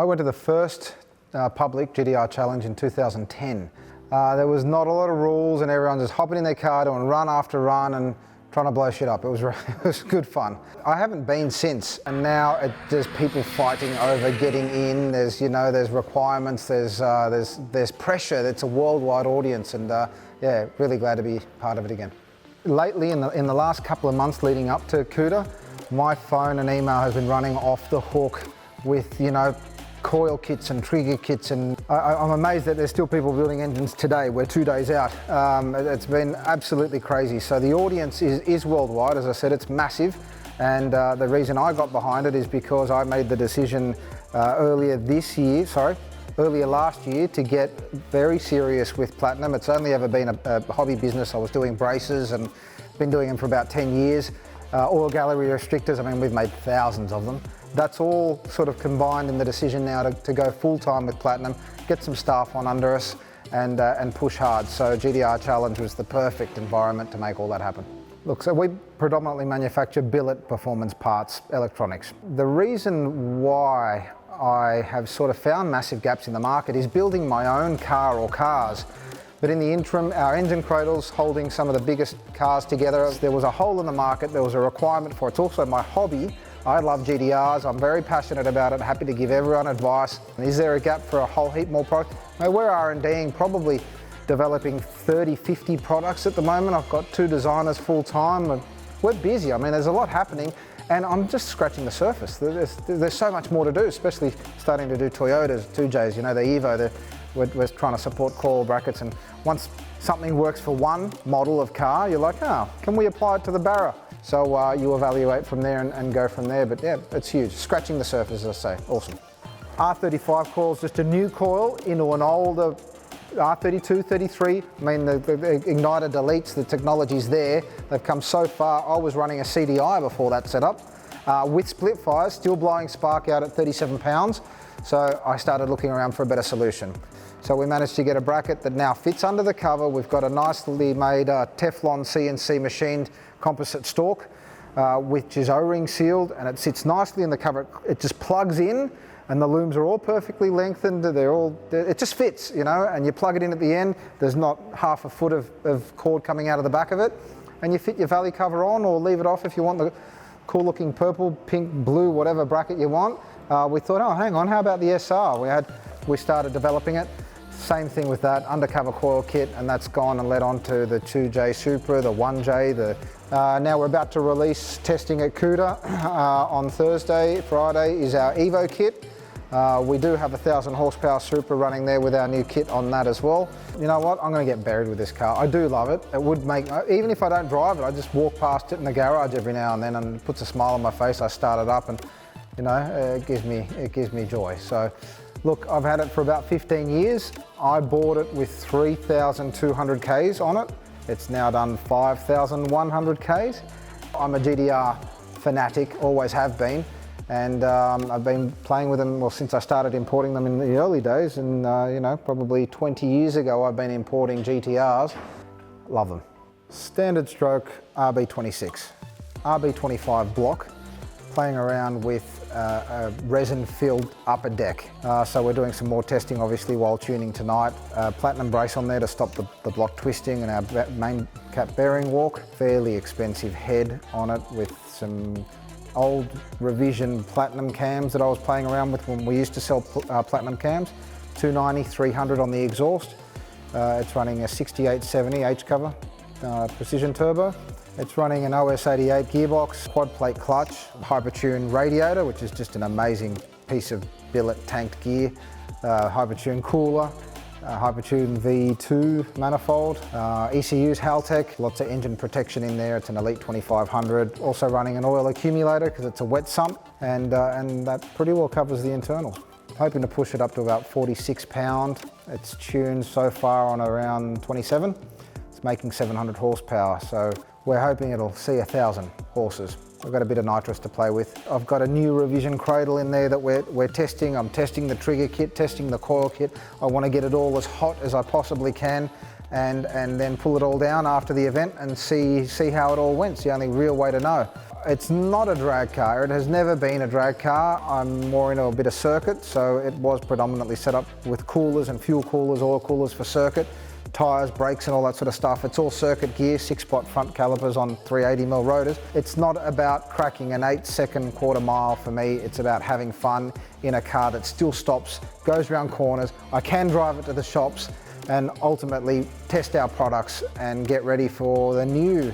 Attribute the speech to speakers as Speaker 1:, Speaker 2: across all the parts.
Speaker 1: I went to the first public GT-R challenge in 2010. There was not a lot of rules and everyone just hopping in their car doing run after run and trying to blow shit up. It was good fun. I haven't been since, and now there's people fighting over getting in. There's there's requirements. There's pressure. It's a worldwide audience, and yeah, really glad to be part of it again. Lately, in the last couple of months leading up to CUDA, my phone and email has been running off the hook with coil kits and trigger kits, and I'm amazed that there's still people building engines today. We're 2 days out. It's been absolutely crazy. So the audience is worldwide. As I said, it's massive, and the reason I got behind it is because I made the decision earlier last year to get very serious with platinum. It's only ever been a hobby business. I was doing braces and been doing them for about 10 years. Oil gallery restrictors, I mean, we've made thousands of them. That's all sort of combined in the decision now to go full-time with platinum, get some staff on under us, and push hard. So GT-R Challenge was the perfect environment to make all that happen. Look, so we predominantly manufacture billet performance parts, electronics. The reason why I have sort of found massive gaps in the market is building my own car or cars. But in the interim, our engine cradle's holding some of the biggest cars together. There was a hole in the market, there was a requirement for it. It's also my hobby. I love GT-Rs, I'm very passionate about it, happy to give everyone advice. Is there a gap for a whole heap more product? No, we're R&Ding, probably developing 30, 50 products at the moment. I've got 2 designers full time. We're busy, I mean, there's a lot happening, and I'm just scratching the surface. There's so much more to do, especially starting to do Toyotas, 2Js, the Evo, we're trying to support coil brackets, and once something works for one model of car, you're like, oh, can we apply it to the Barra? So you evaluate from there and go from there, but yeah, it's huge. Scratching the surface, as I say, awesome. R33 coil's just a new coil into an older R32, 33. I mean, the igniter deletes, the technology's there. They've come so far. I was running a CDI before that setup with split fires, still blowing spark out at 37 pounds. So I started looking around for a better solution. So we managed to get a bracket that now fits under the cover. We've got a nicely made Teflon CNC machined composite stalk, which is O-ring sealed, and it sits nicely in the cover. It just plugs in, and the looms are all perfectly lengthened. It just fits, and you plug it in at the end. There's not half a foot of cord coming out of the back of it, and you fit your valley cover on or leave it off if you want the cool looking purple, pink, blue, whatever bracket you want. We thought, oh, hang on, how about the SR? We started developing it. Same thing with that, undercover coil kit, and that's gone and led on to the 2J Supra, the 1J. Now we're about to release testing at CUDA on Friday is our Evo kit. We do have a 1,000 horsepower Supra running there with our new kit on that as well. You know what, I'm going to get buried with this car. I do love it. It would make, even if I don't drive it, I just walk past it in the garage every now and then, and it puts a smile on my face. I start it up, and it gives me joy. So look, I've had it for about 15 years. I bought it with 3,200 Ks on it. It's now done 5,100 Ks. I'm a GT-R fanatic, always have been, and I've been playing with them since I started importing them in the early days, and probably 20 years ago I've been importing GT-Rs. Love them. Standard stroke RB26, RB25 block, playing around with a resin-filled upper deck. So we're doing some more testing, obviously, while tuning tonight. Platinum brace on there to stop the block twisting, and our main cap bearing walk. Fairly expensive head on it with some old revision platinum cams that I was playing around with when we used to sell platinum cams. 290, 300 on the exhaust. It's running a 6870 H-cover precision turbo. It's running an OS88 gearbox, quad plate clutch, Hypertune radiator, which is just an amazing piece of billet tanked gear, Hypertune cooler, Hypertune V2 manifold, ECU's Haltech, lots of engine protection in there. It's an Elite 2500. Also running an oil accumulator because it's a wet sump, and that pretty well covers the internals. Hoping to push it up to about 46 pound. It's tuned so far on around 27. It's making 700 horsepower, so we're hoping it'll see 1,000 horses. We've got a bit of nitrous to play with. I've got a new revision cradle in there that we're testing. I'm testing the trigger kit, testing the coil kit. I want to get it all as hot as I possibly can, and then pull it all down after the event and see how it all went. It's the only real way to know. It's not a drag car. It has never been a drag car. I'm more into a bit of circuit, so it was predominantly set up with coolers and fuel coolers, oil coolers for circuit, tyres, brakes and all that sort of stuff. It's all circuit gear, 6-spot front calipers on 380mm rotors. It's not about cracking an 8-second quarter mile for me. It's about having fun in a car that still stops, goes around corners. I can drive it to the shops and ultimately test our products and get ready for the new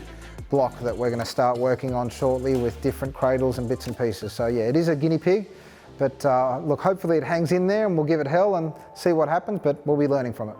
Speaker 1: block that we're going to start working on shortly with different cradles and bits and pieces. So yeah, it is a guinea pig, but look, hopefully it hangs in there and we'll give it hell and see what happens, but we'll be learning from it.